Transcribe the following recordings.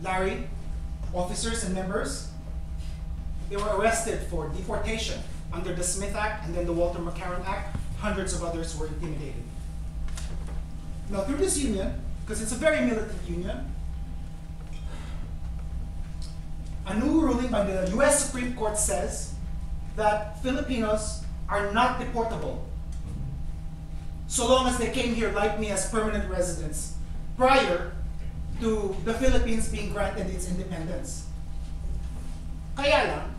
Larry, officers and members, they were arrested for deportation under the Smith Act and then the Walter McCarran Act. Hundreds of others were intimidated. Now through this union, because it's a very militant union, a new ruling by the US Supreme Court says that Filipinos are not deportable so long as they came here like me as permanent residents prior to the Philippines being granted its independence. Kaya lang,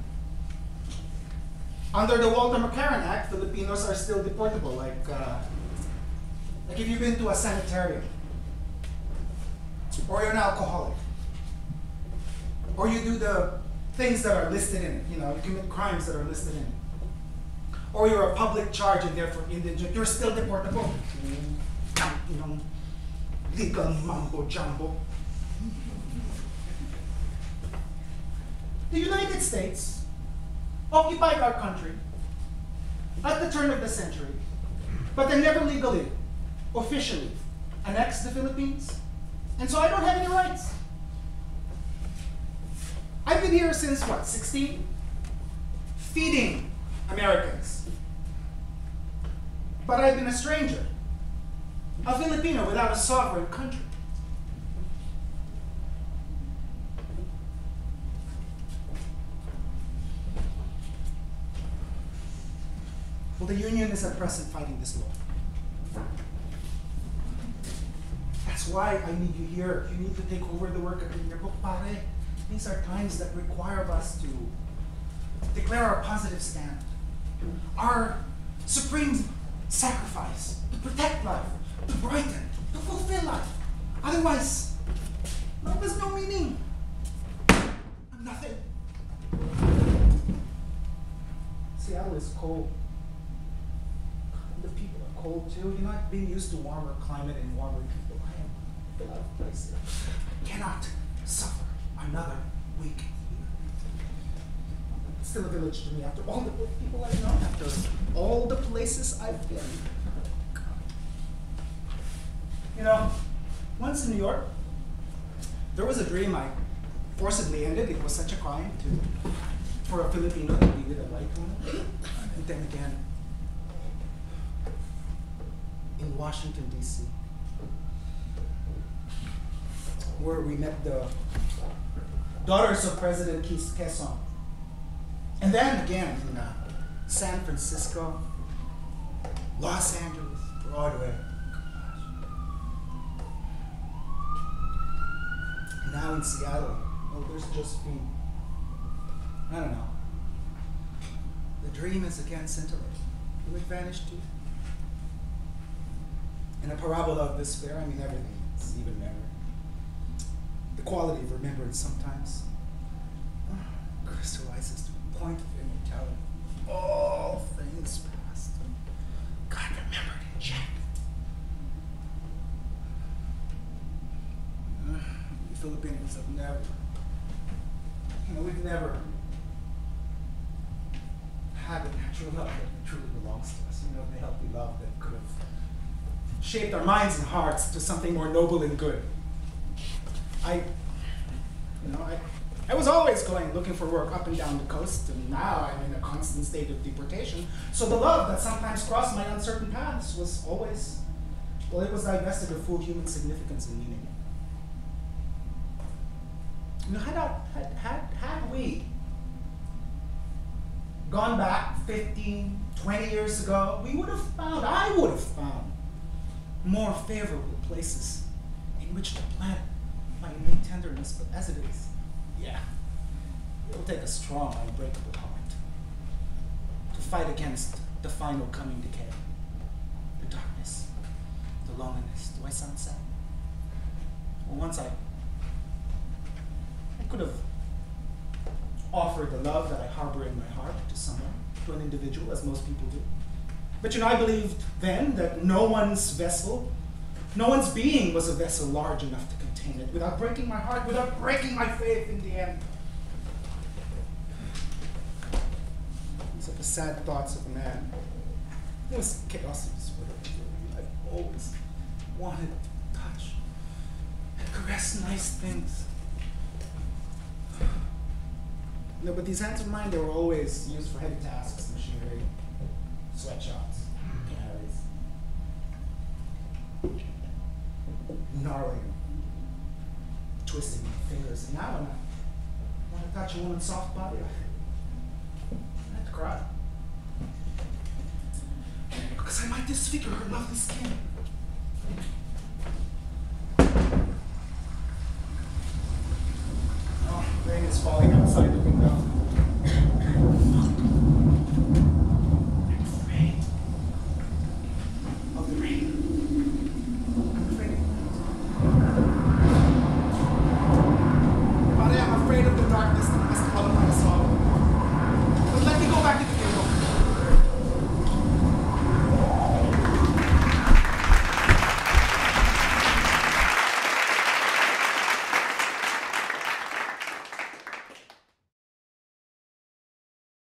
under the Walter McCarran Act, Filipinos are still deportable. Like if you've been to a sanitarium, or you're an alcoholic, or you do the things that are listed in it, you commit crimes that are listed in it, or you're a public charge and therefore indigent, you're still deportable. Legal mambo jumbo. The United States occupied our country at the turn of the century, but they never legally, officially annexed the Philippines, and so I don't have any rights. I've been here since what, 16? Feeding Americans. But I've been a stranger, a Filipino without a sovereign country. Well, the union is at present fighting this law. That's why I need you here. You need to take over the work in your book, pare. These are times that require us to declare our positive stand, our supreme sacrifice to protect life, to brighten, to fulfill life. Otherwise, life has no meaning. I'm nothing. Seattle is cold. The people are cold too. I've been used to warmer climate and warmer people. I am out of place here. I cannot suffer another week. It's still a village to me after all the people I've known, after all the places I've been. Once in New York, there was a dream I forcibly ended. It was such a crime for a Filipino to be with a white woman. And then again, in Washington, D.C., where we met the daughters of President Quezon. And then again in San Francisco, Los Angeles, Broadway. Now in Seattle, there's just been, I don't know. The dream is again scintillating. Will it vanish too? In a parabola of despair, everything is even better. The quality of remembrance sometimes crystallizes to a point of immortality. All things past, God remembered in check. The Filipinos have never, we've never had a natural love that truly belongs to us. The healthy love that could have shaped our minds and hearts to something more noble and good. I was always looking for work up and down the coast, and now I'm in a constant state of deportation. So the love that sometimes crossed my uncertain paths was always, it was divested of full human significance and meaning. Had we gone back 15, 20 years ago, I would have found more favorable places in which to plant my innate tenderness, but as it is, it will take a strong, unbreakable heart to fight against the final coming decay, the darkness, the loneliness. Do I sound sad? Well, once I could have offered the love that I harbor in my heart to someone, to an individual, as most people do. But I believed then that no one's being was a vessel large enough to contain it without breaking my heart, without breaking my faith in the end. These are the sad thoughts of a man. It was chaos of spirit. I've always wanted to touch and caress nice things. No, but these hands of mine, they were always used for heavy tasks, machinery, sweatshops, canaries. Gnarling, twisting my fingers. And now when I touch a woman's soft body, I have to cry. Because I might disfigure her lovely skin. Oh, rain is falling out.